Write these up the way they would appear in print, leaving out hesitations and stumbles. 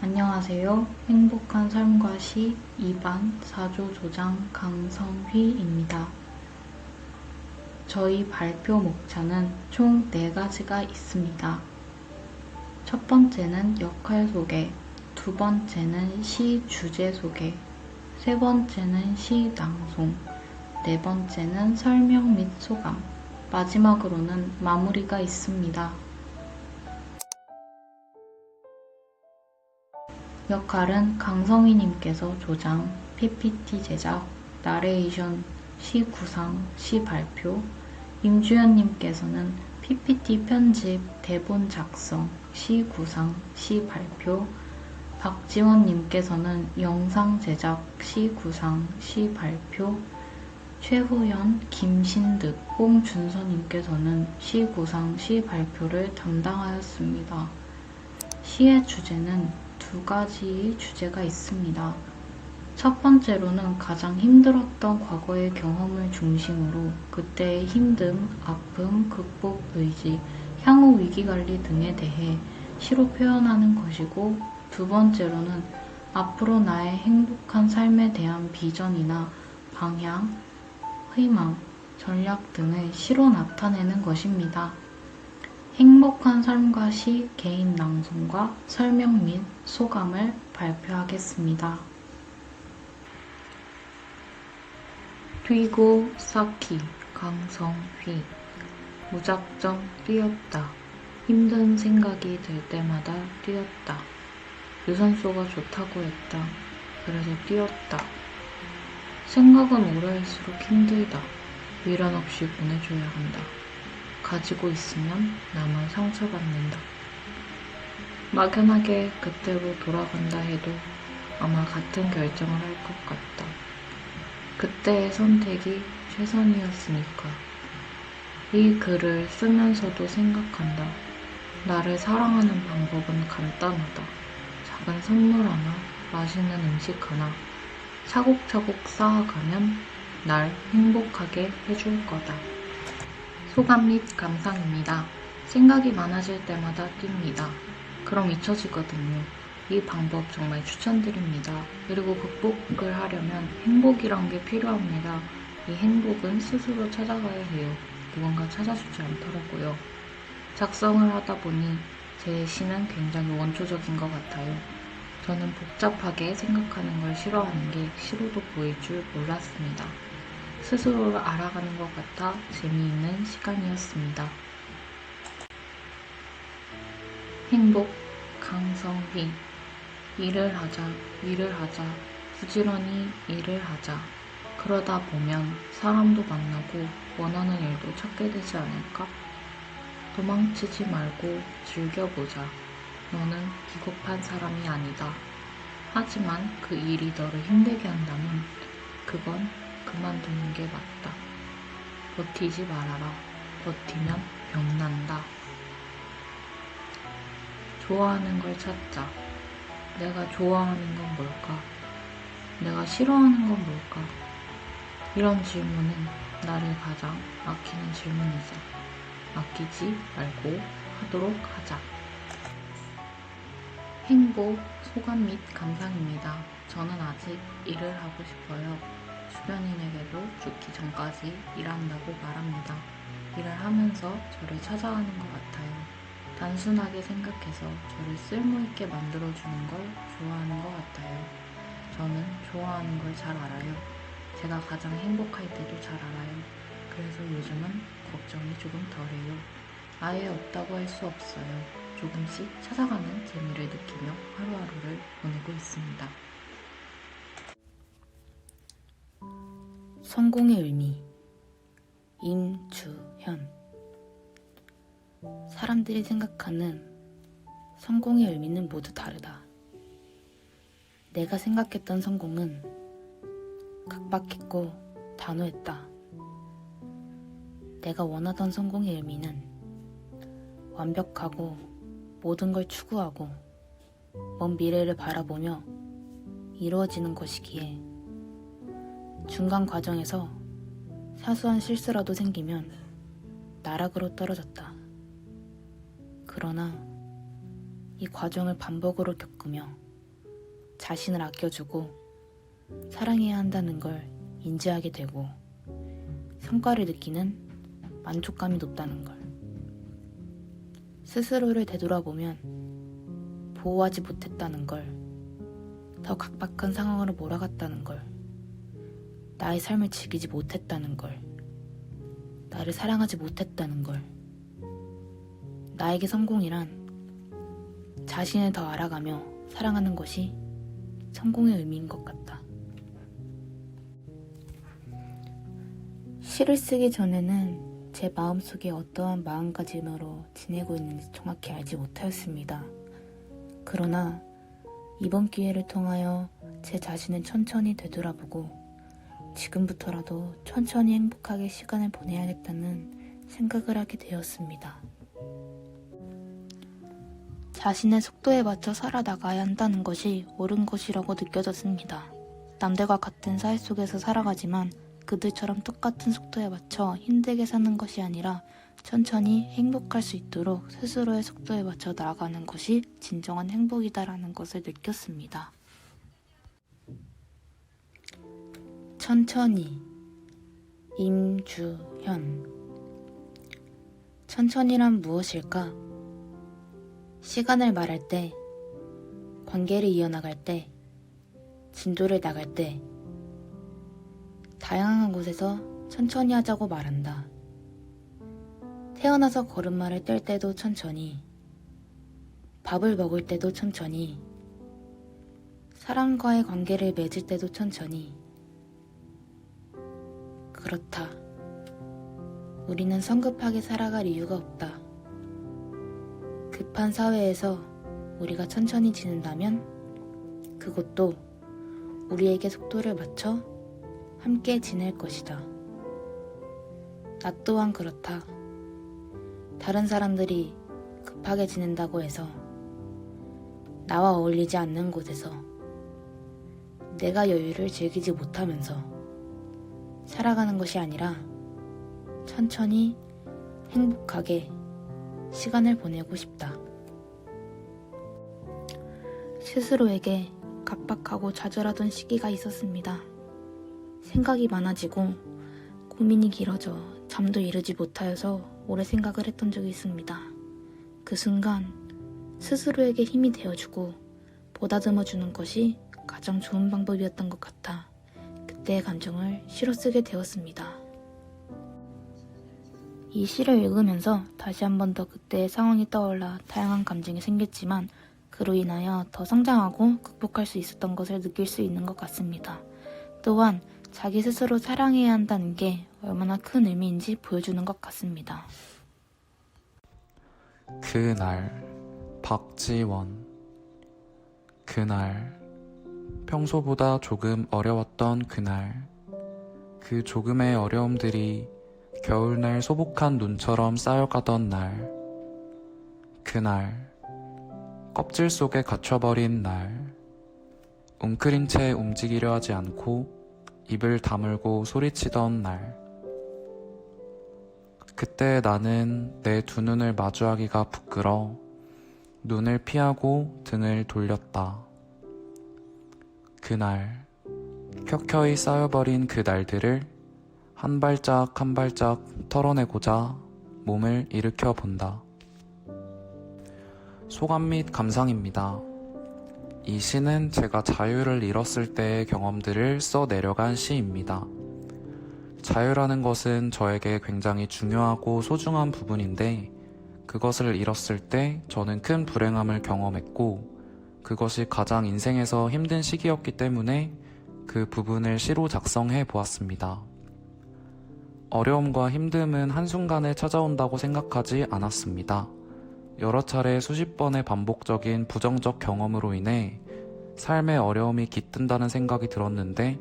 안녕하세요. 행복한 삶과 시 2반 4조 조장 강성휘입니다. 저희 발표 목차는 총 4가지가 있습니다. 첫 번째는 역할 소개, 두 번째는 시 주제 소개, 세 번째는 시 낭송, 네 번째는 설명 및 소감, 마지막으로는 마무리가 있습니다. 역할은 강성희님께서 조장, PPT 제작, 나레이션, 시 구상, 시 발표, 임주연님께서는 PPT 편집, 대본 작성, 시 구상, 시 발표, 박지원님께서는 영상 제작, 시 구상, 시 발표, 최후연, 김신득, 홍준서님께서는 시 구상, 시 발표를 담당하였습니다. 시의 주제는 2가지의 주제가 있습니다. 첫 번째로는 가장 힘들었던 과거의 경험을 중심으로 그때의 힘듦, 아픔, 극복 의지, 향후 위기관리 등에 대해 시로 표현하는 것이고, 두 번째로는 앞으로 나의 행복한 삶에 대한 비전이나 방향, 희망, 전략 등을 시로 나타내는 것입니다. 행복한 삶과 시 개인 낭송과 설명 및 소감을 발표하겠습니다. 뛰고 쌓기 강성휘. 무작정 뛰었다. 힘든 생각이 들 때마다 뛰었다. 유산소가 좋다고 했다. 그래서 뛰었다. 생각은 오래할수록 힘들다. 미련 없이 보내줘야 한다. 가지고 있으면 나만 상처받는다. 막연하게 그때로 돌아간다 해도 아마 같은 결정을 할 것 같다. 그때의 선택이 최선이었으니까. 이 글을 쓰면서도 생각한다. 나를 사랑하는 방법은 간단하다. 작은 선물 하나, 맛있는 음식 하나, 차곡차곡 쌓아가면 날 행복하게 해줄 거다. 소감 및 감상입니다. 생각이 많아질 때마다 뜁니다. 그럼 잊혀지거든요. 이 방법 정말 추천드립니다. 그리고 극복을 하려면 행복이란 게 필요합니다. 이 행복은 스스로 찾아가야 해요. 누군가 찾아주지 않더라고요. 작성을 하다 보니 제 시는 굉장히 원초적인 것 같아요. 저는 복잡하게 생각하는 걸 싫어하는 게 시로도 보일 줄 몰랐습니다. 스스로를 알아가는 것 같아 재미있는 시간이었습니다. 행복, 강성휘. 일을 하자, 부지런히 일을 하자. 그러다 보면 사람도 만나고 원하는 일도 찾게 되지 않을까? 도망치지 말고 즐겨보자. 너는 비겁한 사람이 아니다. 하지만 그 일이 너를 힘들게 한다면 그건 그만두는 게 맞다. 버티지 말아라. 버티면 병난다. 좋아하는 걸 찾자. 내가 좋아하는 건 뭘까? 내가 싫어하는 건 뭘까? 이런 질문은 나를 가장 아끼는 질문이자 아끼지 말고 하도록 하자. 행복, 소감 및 감상입니다. 저는 아직 일을 하고 싶어요. 주변인에게도 죽기 전까지 일한다고 말합니다. 일을 하면서 저를 찾아가는 것 같아요. 단순하게 생각해서 저를 쓸모있게 만들어주는 걸 좋아하는 것 같아요. 저는 좋아하는 걸 잘 알아요. 제가 가장 행복할 때도 잘 알아요. 그래서 요즘은 걱정이 조금 덜해요. 아예 없다고 할 수 없어요. 조금씩 찾아가는 재미를 느끼며 하루하루를 보내고 있습니다. 성공의 의미. 임주현. 사람들이 생각하는 성공의 의미는 모두 다르다. 내가 생각했던 성공은 각박했고 단호했다. 내가 원하던 성공의 의미는 완벽하고 모든 걸 추구하고 먼 미래를 바라보며 이루어지는 것이기에 중간 과정에서 사소한 실수라도 생기면 나락으로 떨어졌다. 그러나 이 과정을 반복으로 겪으며 자신을 아껴주고 사랑해야 한다는 걸 인지하게 되고 성과를 느끼는 만족감이 높다는 걸. 스스로를 되돌아보면 보호하지 못했다는 걸, 더 각박한 상황으로 몰아갔다는 걸, 나의 삶을 즐기지 못했다는 걸, 나를 사랑하지 못했다는 걸. 나에게 성공이란 자신을 더 알아가며 사랑하는 것이 성공의 의미인 것 같다. 시를 쓰기 전에는 제 마음속에 어떠한 마음가짐으로 지내고 있는지 정확히 알지 못하였습니다. 그러나 이번 기회를 통하여 제 자신을 천천히 되돌아보고 지금부터라도 천천히 행복하게 시간을 보내야겠다는 생각을 하게 되었습니다. 자신의 속도에 맞춰 살아나가야 한다는 것이 옳은 것이라고 느껴졌습니다. 남들과 같은 사회 속에서 살아가지만 그들처럼 똑같은 속도에 맞춰 힘들게 사는 것이 아니라 천천히 행복할 수 있도록 스스로의 속도에 맞춰 나아가는 것이 진정한 행복이다라는 것을 느꼈습니다. 천천히. 임주현. 천천히란 무엇일까? 시간을 말할 때, 관계를 이어나갈 때, 진도를 나갈 때, 다양한 곳에서 천천히 하자고 말한다. 태어나서 걸음마를 뗄 때도 천천히, 밥을 먹을 때도 천천히, 사람과의 관계를 맺을 때도 천천히. 그렇다. 우리는 성급하게 살아갈 이유가 없다. 급한 사회에서 우리가 천천히 지낸다면 그것도 우리에게 속도를 맞춰 함께 지낼 것이다. 나 또한 그렇다. 다른 사람들이 급하게 지낸다고 해서 나와 어울리지 않는 곳에서 내가 여유를 즐기지 못하면서 살아가는 것이 아니라 천천히 행복하게 시간을 보내고 싶다. 스스로에게 각박하고 좌절하던 시기가 있었습니다. 생각이 많아지고 고민이 길어져 잠도 이루지 못하여서 오래 생각을 했던 적이 있습니다. 그 순간 스스로에게 힘이 되어주고 보다듬어주는 것이 가장 좋은 방법이었던 것 같아 그때의 감정을 시로 쓰게 되었습니다. 이 시를 읽으면서 다시 한 번 더 그때의 상황이 떠올라 다양한 감정이 생겼지만 그로 인하여 더 성장하고 극복할 수 있었던 것을 느낄 수 있는 것 같습니다. 또한 자기 스스로 사랑해야 한다는 게 얼마나 큰 의미인지 보여주는 것 같습니다. 그날 박지원. 그날 평소보다 조금 어려웠던 그날. 그 조금의 어려움들이 겨울날 소복한 눈처럼 쌓여가던 날. 그날 껍질 속에 갇혀버린 날. 웅크린 채 움직이려 하지 않고 입을 다물고 소리치던 날. 그때 나는 내 두 눈을 마주하기가 부끄러 눈을 피하고 등을 돌렸다. 그날 켜켜이 쌓여버린 그 날들을 한 발짝 한 발짝 털어내고자 몸을 일으켜 본다. 소감 및 감상입니다. 이 시는 제가 자유를 잃었을 때의 경험들을 써내려간 시입니다. 자유라는 것은 저에게 굉장히 중요하고 소중한 부분인데 그것을 잃었을 때 저는 큰 불행함을 경험했고 그것이 가장 인생에서 힘든 시기였기 때문에 그 부분을 시로 작성해 보았습니다. 어려움과 힘듦은 한순간에 찾아온다고 생각하지 않았습니다. 여러 차례 수십 번의 반복적인 부정적 경험으로 인해 삶의 어려움이 깃든다는 생각이 들었는데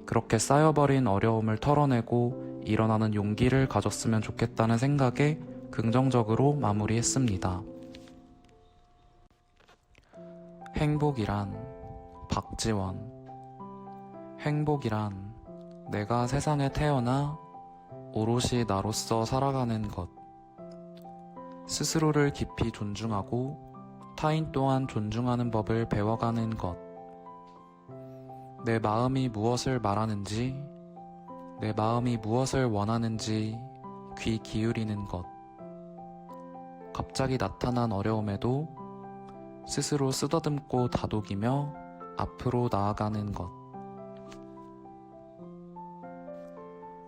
그렇게 쌓여버린 어려움을 털어내고 일어나는 용기를 가졌으면 좋겠다는 생각에 긍정적으로 마무리했습니다. 행복이란 박지원. 행복이란 내가 세상에 태어나 오롯이 나로서 살아가는 것. 스스로를 깊이 존중하고 타인 또한 존중하는 법을 배워가는 것. 내 마음이 무엇을 말하는지, 내 마음이 무엇을 원하는지 귀 기울이는 것. 갑자기 나타난 어려움에도 스스로 쓰다듬고 다독이며 앞으로 나아가는 것.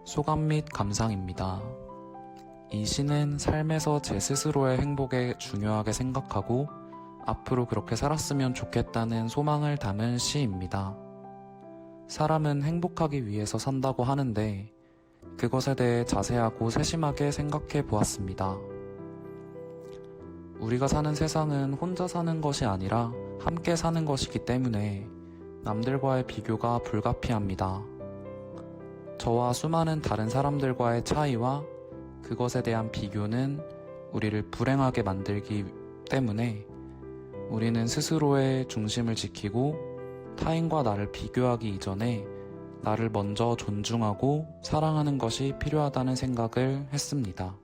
소감 및 감상입니다. 이 시는 삶에서 제 스스로의 행복에 중요하게 생각하고 앞으로 그렇게 살았으면 좋겠다는 소망을 담은 시입니다. 사람은 행복하기 위해서 산다고 하는데 그것에 대해 자세하고 세심하게 생각해 보았습니다. 우리가 사는 세상은 혼자 사는 것이 아니라 함께 사는 것이기 때문에 남들과의 비교가 불가피합니다. 저와 수많은 다른 사람들과의 차이와 그것에 대한 비교는 우리를 불행하게 만들기 때문에 우리는 스스로의 중심을 지키고 타인과 나를 비교하기 이전에 나를 먼저 존중하고 사랑하는 것이 필요하다는 생각을 했습니다.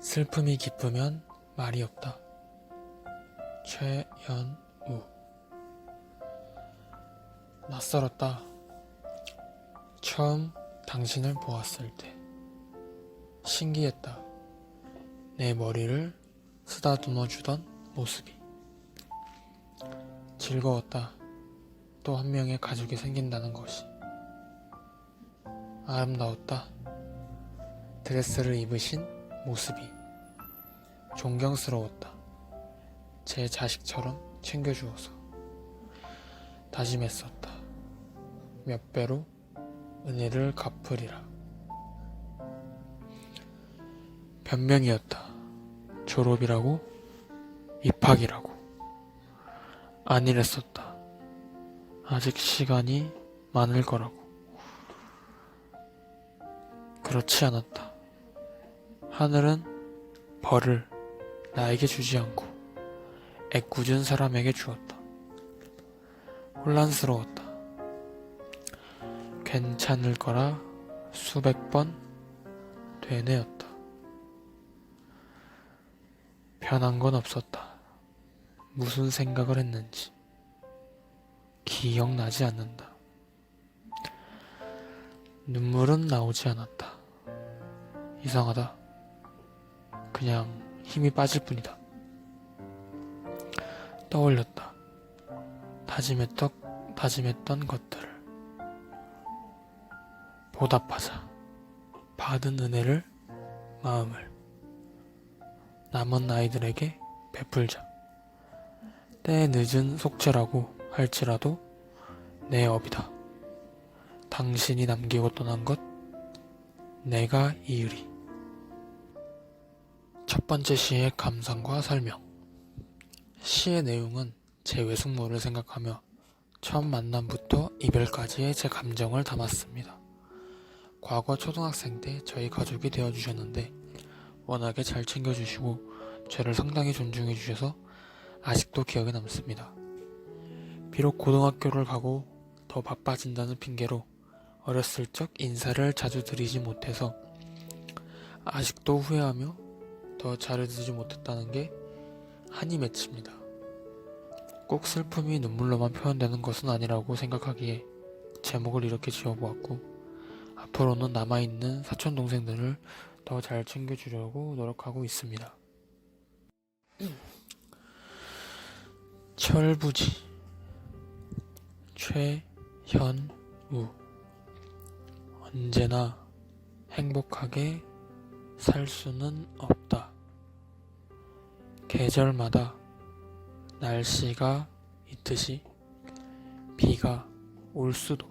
슬픔이 기쁘면 말이 없다. 최연우. 낯설었다. 처음 당신을 보았을 때 신기했다. 내 머리를 쓰다듬어 주던 모습이. 즐거웠다. 또 한 명의 가족이 생긴다는 것이. 아름다웠다. 드레스를 입으신 모습이. 존경스러웠다. 제 자식처럼 챙겨주어서. 다짐했었다. 몇 배로 은혜를 갚으리라. 변명이었다. 졸업이라고? 입학이라고? 아니랬었다. 아직 시간이 많을 거라고. 그렇지 않았다. 하늘은 벌을 나에게 주지 않고 애꿎은 사람에게 주었다. 혼란스러웠다. 괜찮을 거라 수백 번 되뇌었다. 변한 건 없었다. 무슨 생각을 했는지 기억나지 않는다. 눈물은 나오지 않았다. 이상하다. 그냥 힘이 빠질 뿐이다. 떠올렸다. 다짐했던 것들을. 보답하자. 받은 은혜를, 마음을 남은 아이들에게 베풀자. 때 늦은 속죄라고 할지라도 내 업이다. 당신이 남기고 떠난 것 내가 이으리. 첫 번째 시의 감상과 설명. 시의 내용은 제 외숙모를 생각하며 처음 만남부터 이별까지의 제 감정을 담았습니다. 과거 초등학생 때 저희 가족이 되어주셨는데 워낙에 잘 챙겨주시고 저를 상당히 존중해 주셔서 아직도 기억에 남습니다. 비록 고등학교를 가고 더 바빠진다는 핑계로 어렸을 적 인사를 자주 드리지 못해서 아직도 후회하며 더 잘해주지 못했다는 게 한이 맺힙니다. 꼭 슬픔이 눈물로만 표현되는 것은 아니라고 생각하기에 제목을 이렇게 지어보았고 앞으로는 남아있는 사촌동생들을 더 잘 챙겨주려고 노력하고 있습니다. 철부지. 최현우. 언제나 행복하게 살 수는 없다. 계절마다 날씨가 있듯이 비가 올 수도,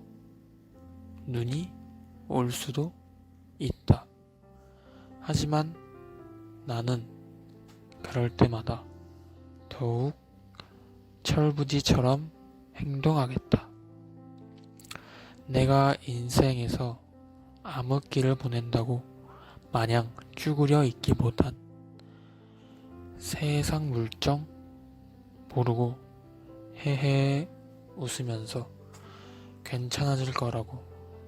눈이 올 수도 있다. 하지만 나는 그럴 때마다 더욱 철부지처럼 행동하겠다. 내가 인생에서 암흑기를 보낸다고 마냥 쭈그려 있기보단 세상 물정 모르고 헤헤 웃으면서 괜찮아질 거라고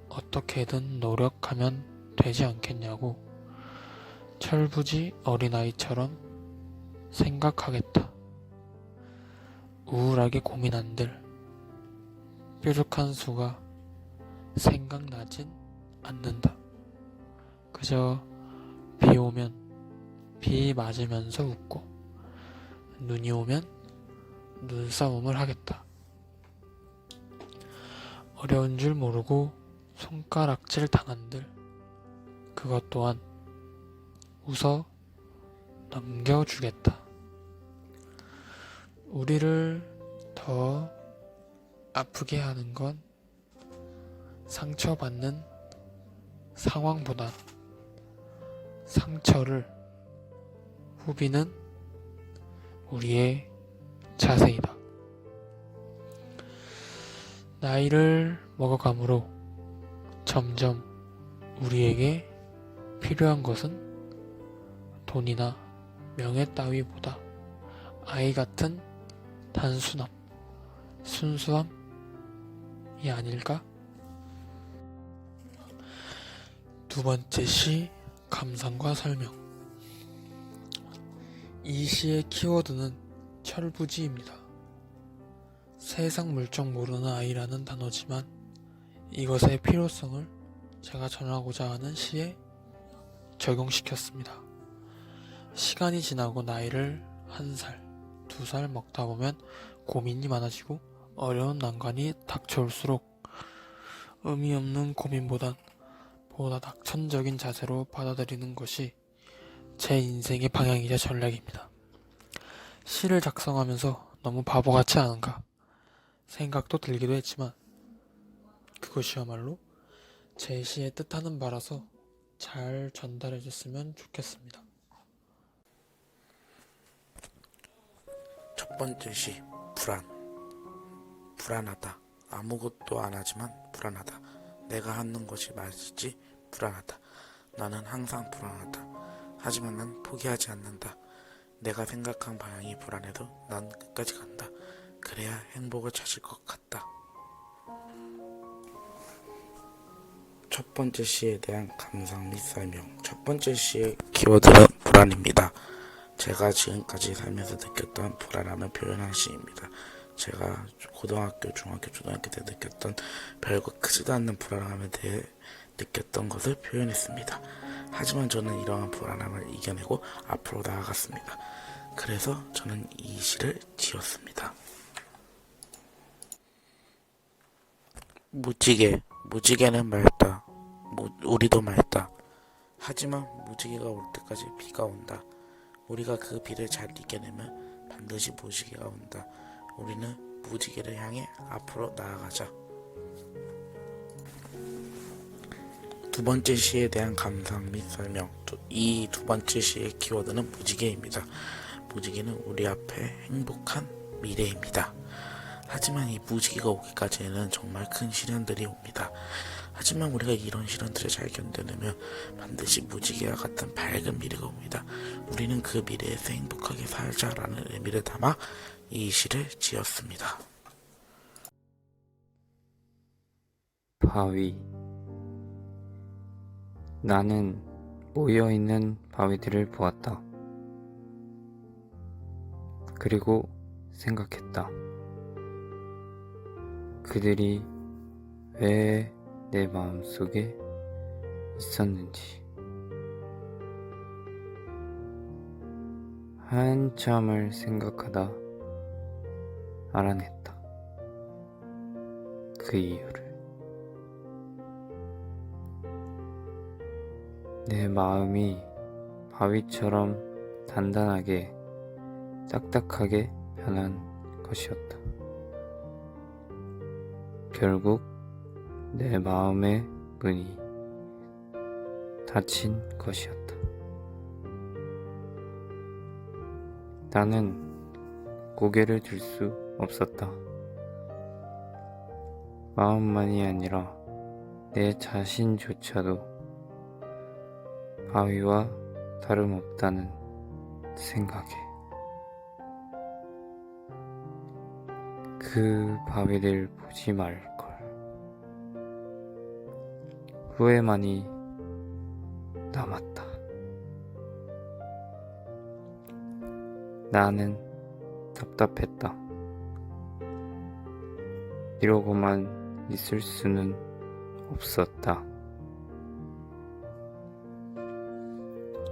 어떻게든 노력하면 되지 않겠냐고 철부지 어린아이처럼 생각하겠다. 우울하게 고민한들 뾰족한 수가 생각나진 않는다. 그저 비 오면 비 맞으면서 웃고 눈이 오면 눈싸움을 하겠다. 어려운 줄 모르고 손가락질 당한들 그것 또한 웃어 넘겨주겠다. 우리를 더 아프게 하는 건 상처받는 상황보다 상처를 후비는 우리의 자세이다. 나이를 먹어감으로 점점 우리에게 필요한 것은 돈이나 명예 따위보다 아이 같은 단순함, 순수함이 아닐까? 두 번째 시 감상과 설명. 이 시의 키워드는 철부지입니다. 세상 물정 모르는 아이라는 단어지만 이것의 필요성을 제가 전하고자 하는 시에 적용시켰습니다. 시간이 지나고 나이를 1살, 2살 먹다 보면 고민이 많아지고 어려운 난관이 닥쳐올수록 의미 없는 고민보단 보다 낙천적인 자세로 받아들이는 것이 제 인생의 방향이자 전략입니다. 시를 작성하면서 너무 바보같지 않은가 생각도 들기도 했지만 그것이야말로 제 시의 뜻하는 바라서 잘 전달해줬으면 좋겠습니다. 첫 번째 시, 불안하다. 아무것도 안 하지만 불안하다. 내가 하는 것이 맞을지 불안하다. 나는 항상 불안하다. 하지만 난 포기하지 않는다. 내가 생각한 방향이 불안해도 난 끝까지 간다. 그래야 행복을 찾을 것 같다. 첫 번째 시에 대한 감상 및 설명. 첫 번째 시의 키워드는 불안입니다. 제가 지금까지 살면서 느꼈던 불안함을 표현한 시입니다. 제가 고등학교, 중학교, 초등학교 때 느꼈던 별거 크지도 않는 불안함에 대해 느꼈던 것을 표현했습니다. 하지만 저는 이러한 불안함을 이겨내고 앞으로 나아갔습니다. 그래서 저는 이 시를 지었습니다. 무지개는 맑다. 우리도 맑다. 하지만 무지개가 올 때까지 비가 온다. 우리가 그 비를 잘 이겨내면 반드시 무지개가 온다. 우리는 무지개를 향해 앞으로 나아가자. 두 번째 시에 대한 감상 및 설명. 이 두 번째 시의 키워드는 무지개입니다. 무지개는 우리 앞에 행복한 미래입니다. 하지만 이 무지개가 오기까지는 정말 큰 시련들이 옵니다. 하지만 우리가 이런 시련들을 잘 견뎌내면 반드시 무지개와 같은 밝은 미래가 옵니다. 우리는 그 미래에서 행복하게 살자라는 의미를 담아 이 시를 지었습니다. 바위. 나는 모여있는 바위들을 보았다. 그리고 생각했다. 그들이 왜 내 마음속에 있었는지. 한참을 생각하다 알아냈다. 그 이유를. 내 마음이 바위처럼 단단하게 딱딱하게 변한 것이었다. 결국 내 마음의 문이 닫힌 것이었다. 나는 고개를 들 수 없었다. 마음만이 아니라 내 자신조차도 바위와 다름없다는 생각에 그 바위를 보지 말걸. 후회만이 남았다. 나는 답답했다. 이러고만 있을 수는 없었다.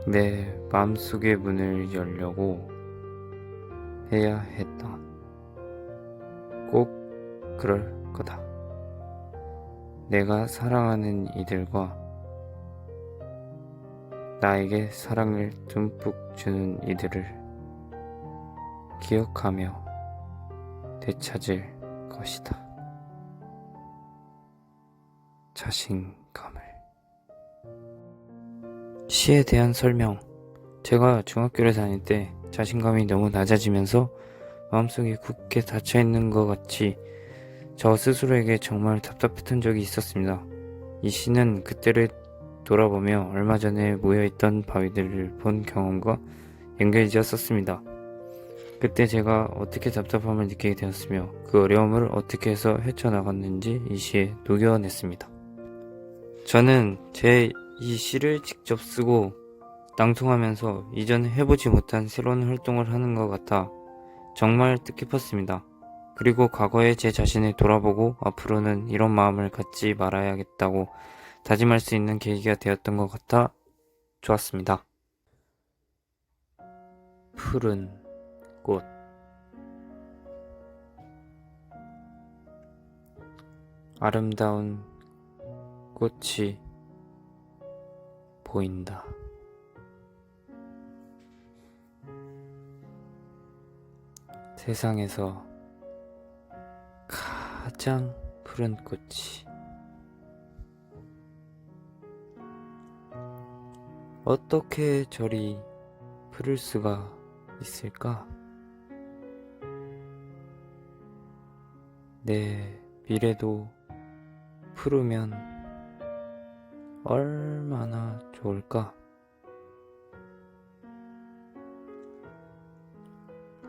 내 마음속의 문을 열려고 해야 했다. 꼭 그럴 거다. 내가 사랑하는 이들과 나에게 사랑을 듬뿍 주는 이들을 기억하며 되찾을 것이다. 자신감을. 시에 대한 설명. 제가 중학교를 다닐 때 자신감이 너무 낮아지면서 마음속이 굳게 닫혀있는 것 같이 저 스스로에게 정말 답답했던 적이 있었습니다. 이 시는 그때를 돌아보며 얼마 전에 모여있던 바위들을 본 경험과 연결이 되었었습니다. 그때 제가 어떻게 답답함을 느끼게 되었으며 그 어려움을 어떻게 해서 헤쳐나갔는지 이 시에 녹여냈습니다. 저는 이 시를 직접 쓰고 낭송하면서 이전에 해보지 못한 새로운 활동을 하는 것 같아 정말 뜻깊었습니다. 그리고 과거의 제 자신을 돌아보고 앞으로는 이런 마음을 갖지 말아야겠다고 다짐할 수 있는 계기가 되었던 것 같아 좋았습니다. 푸른 꽃. 아름다운 꽃이 보인다. 세상에서 가장 푸른 꽃이 어떻게 저리 푸를 수가 있을까? 내 미래도 푸르면 얼마나 좋을까?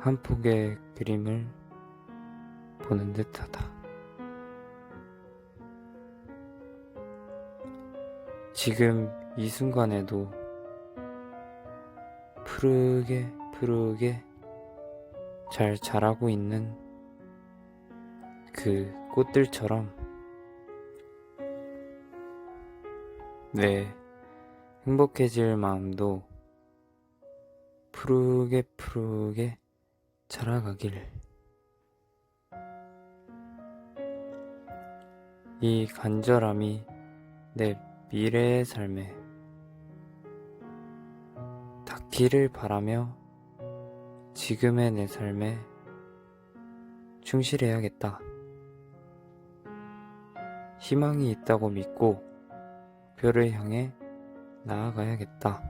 한 폭의 그림을 보는 듯하다. 지금 이 순간에도 푸르게 잘 자라고 있는 그 꽃들처럼 내 행복해질 마음도 푸르게 자라가길. 이 간절함이 내 미래의 삶에 닿기를 바라며 지금의 내 삶에 충실해야겠다. 희망이 있다고 믿고 별을 향해 나아가야겠다.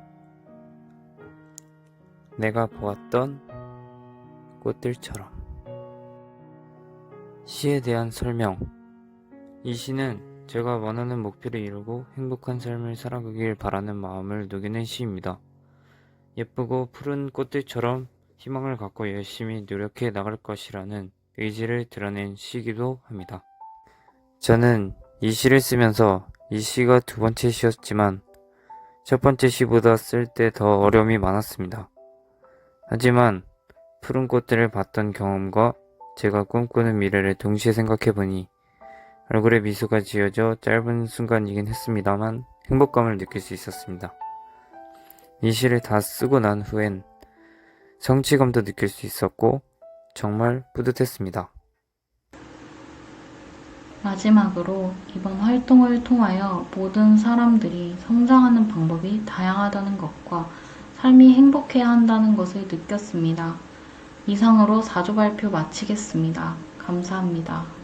내가 보았던 꽃들처럼. 시에 대한 설명. 이 시는 제가 원하는 목표를 이루고 행복한 삶을 살아가길 바라는 마음을 녹여낸 시입니다. 예쁘고 푸른 꽃들처럼 희망을 갖고 열심히 노력해 나갈 것이라는 의지를 드러낸 시이기도 합니다. 저는 이 시를 쓰면서 이 시가 두 번째 시였지만 첫 번째 시보다 쓸 때 더 어려움이 많았습니다. 하지만 푸른 꽃들을 봤던 경험과 제가 꿈꾸는 미래를 동시에 생각해보니 얼굴에 미소가 지어져 짧은 순간이긴 했습니다만 행복감을 느낄 수 있었습니다. 이 시를 다 쓰고 난 후엔 성취감도 느낄 수 있었고 정말 뿌듯했습니다. 마지막으로 이번 활동을 통하여 모든 사람들이 성장하는 방법이 다양하다는 것과 삶이 행복해야 한다는 것을 느꼈습니다. 이상으로 4조 발표 마치겠습니다. 감사합니다.